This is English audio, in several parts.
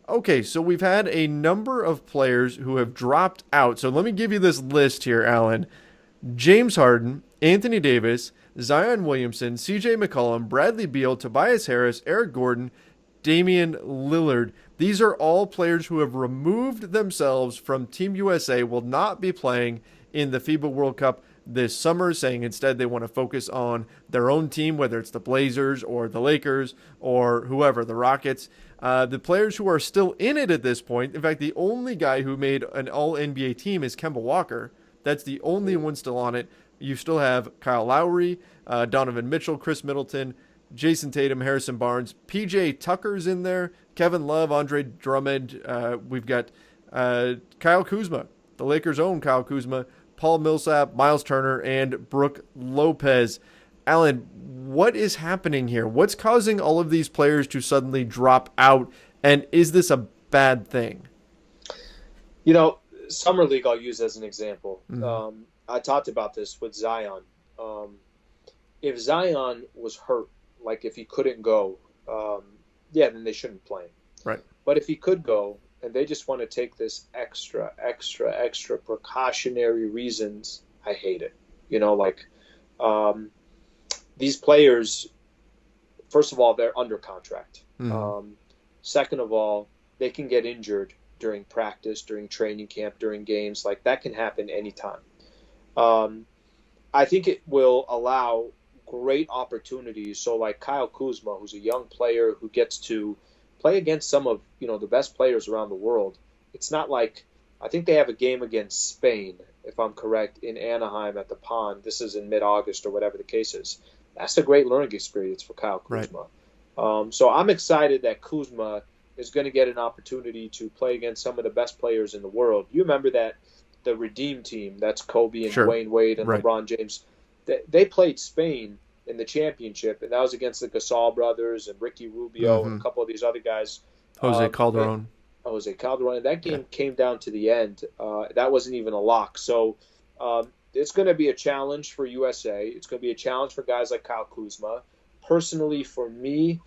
Okay, so we've had a number of players who have dropped out. So let me give you this list here, Alan. James Harden, Anthony Davis, Zion Williamson, CJ McCollum, Bradley Beal, Tobias Harris, Eric Gordon, Damian Lillard. These are all players who have removed themselves from Team USA, will not be playing in the FIBA World Cup this summer, saying instead they want to focus on their own team, whether it's the Blazers or the Lakers or whoever, the Rockets. The players who are still in it at this point, in fact, the only guy who made an all NBA team is Kemba Walker. That's the only one still on it. You still have Kyle Lowry, Donovan Mitchell, Chris Middleton, Jason Tatum, Harrison Barnes, PJ Tucker's in there, Kevin Love, Andre Drummond. We've got Kyle Kuzma, the Lakers' own Kyle Kuzma, Paul Millsap, Miles Turner, and Brooke Lopez. Alan, what is happening here? What's causing all of these players to suddenly drop out? And is this a bad thing? Summer League I'll use as an example. Mm-hmm. I talked about this with Zion. If Zion was hurt, like if he couldn't go, then they shouldn't play him. Right. But if he could go, and they just want to take this extra precautionary reasons, I hate it. These players, first of all, they're under contract. Mm-hmm. Second of all, they can get injured during practice, during training camp, during games. Like, that can happen anytime. I think it will allow great opportunities. So like Kyle Kuzma, who's a young player who gets to play against some of, the best players around the world. It's not like, I think they have a game against Spain, if I'm correct, in Anaheim at the Pond. This is in mid-August or whatever the case is. That's a great learning experience for Kyle Kuzma. Right. So I'm excited that Kuzma is going to get an opportunity to play against some of the best players in the world. You remember that the Redeem team, that's Kobe and Sure. Dwayne Wade and Right. LeBron James, they played Spain in the championship, and that was against the Gasol brothers and Ricky Rubio and a couple of these other guys. Jose Calderon. And that game came down to the end. That wasn't even a lock. So it's going to be a challenge for USA. It's going to be a challenge for guys like Kyle Kuzma. Personally, for me,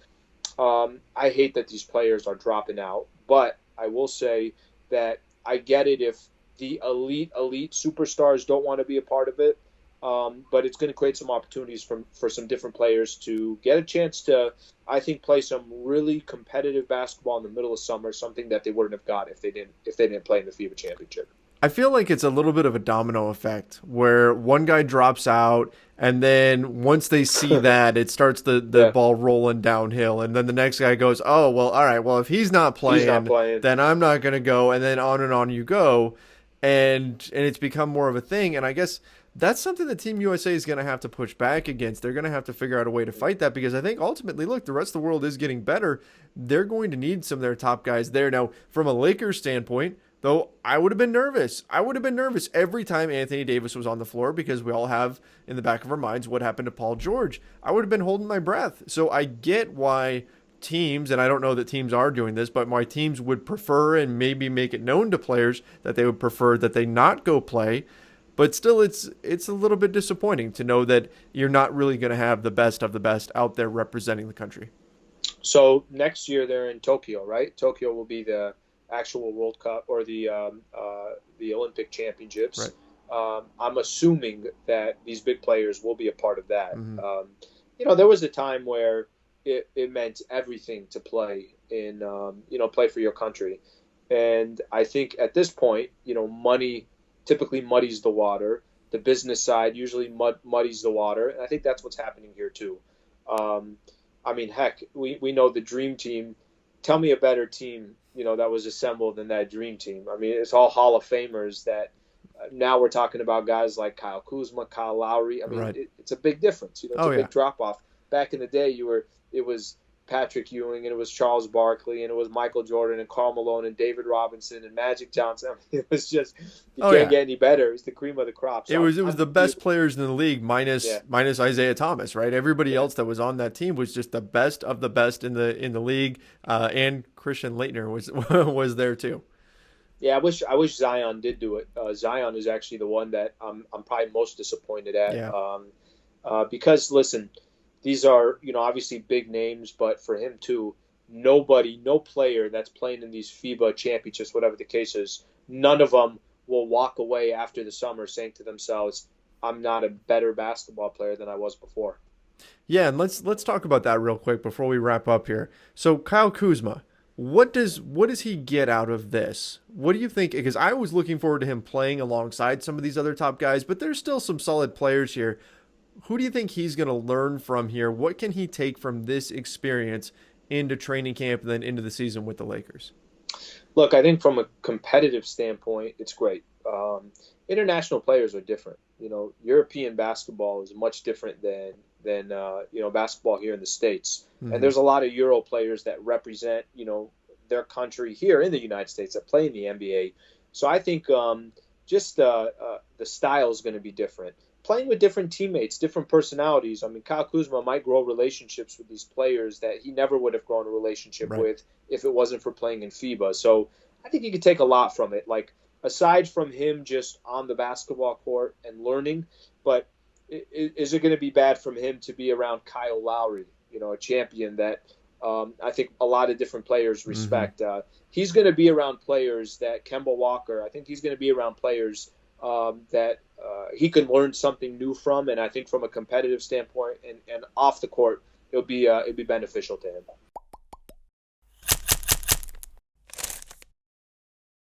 I hate that these players are dropping out. But I will say that I get it if the elite superstars don't want to be a part of it. But it's going to create some opportunities for some different players to get a chance to, I think, play some really competitive basketball in the middle of summer, something that they wouldn't have got if they didn't play in the FIBA championship. I feel like it's a little bit of a domino effect where one guy drops out, and then once they see that, it starts the ball rolling downhill, and then the next guy goes, oh, well, all right, well, if he's not playing, then I'm not going to go, and then on you go, and it's become more of a thing, and I guess that's something that Team USA is going to have to push back against. They're going to have to figure out a way to fight that, because I think ultimately, look, the rest of the world is getting better. They're going to need some of their top guys there. Now, from a Lakers standpoint, though, I would have been nervous. I would have been nervous every time Anthony Davis was on the floor, because we all have in the back of our minds what happened to Paul George. I would have been holding my breath. So I get why teams, and I don't know that teams are doing this, but why teams would prefer and maybe make it known to players that they would prefer that they not go play. But still, it's a little bit disappointing to know that you're not really going to have the best of the best out there representing the country. So next year they're in Tokyo, right? Tokyo will be the actual World Cup or the Olympic Championships. Right. I'm assuming that these big players will be a part of that. Mm-hmm. There was a time where it meant everything to play in, play for your country. And I think at this point, money typically muddies the water. The business side usually muddies the water. And I think that's what's happening here too. Heck, we know the dream team. Tell me a better team, that was assembled than that dream team. I mean, it's all Hall of Famers that now we're talking about guys like Kyle Kuzma, Kyle Lowry. I mean, Right. It's a big difference. It's a big yeah. drop off. Back in the day, it was Patrick Ewing, and it was Charles Barkley, and it was Michael Jordan, and Karl Malone, and David Robinson, and Magic Johnson. I mean, it was just, can't get any better. It's the cream of the crop. So it was the best players in the league minus Isaiah Thomas, right? Everybody else that was on that team was just the best of the best in the league, and Christian Laettner was there too. Yeah, I wish Zion did do it. Zion is actually the one that I'm probably most disappointed at. Yeah. Because listen, these are obviously big names, but for him too, no player that's playing in these FIBA championships, whatever the case is, none of them will walk away after the summer saying to themselves, I'm not a better basketball player than I was before. Yeah, and let's talk about that real quick before we wrap up here. So Kyle Kuzma, what does he get out of this? What do you think? Because I was looking forward to him playing alongside some of these other top guys, but there's still some solid players here. Who do you think he's going to learn from here? What can he take from this experience into training camp and then into the season with the Lakers? Look, I think from a competitive standpoint, it's great. International players are different. European basketball is much different than basketball here in the States. And Mm-hmm. there's a lot of Euro players that represent their country here in the United States that play in the NBA. So I think just the style is going to be different. Playing with different teammates, different personalities. I mean, Kyle Kuzma might grow relationships with these players that he never would have grown a relationship Right. with if it wasn't for playing in FIBA. So I think you could take a lot from it. Like, aside from him just on the basketball court and learning, but is it going to be bad from him to be around Kyle Lowry, a champion that I think a lot of different players Mm-hmm. respect? He's going to be around players that Kemba Walker, I think he's going to be around players that he can learn something new from. And I think from a competitive standpoint and off the court, it'll be beneficial to him.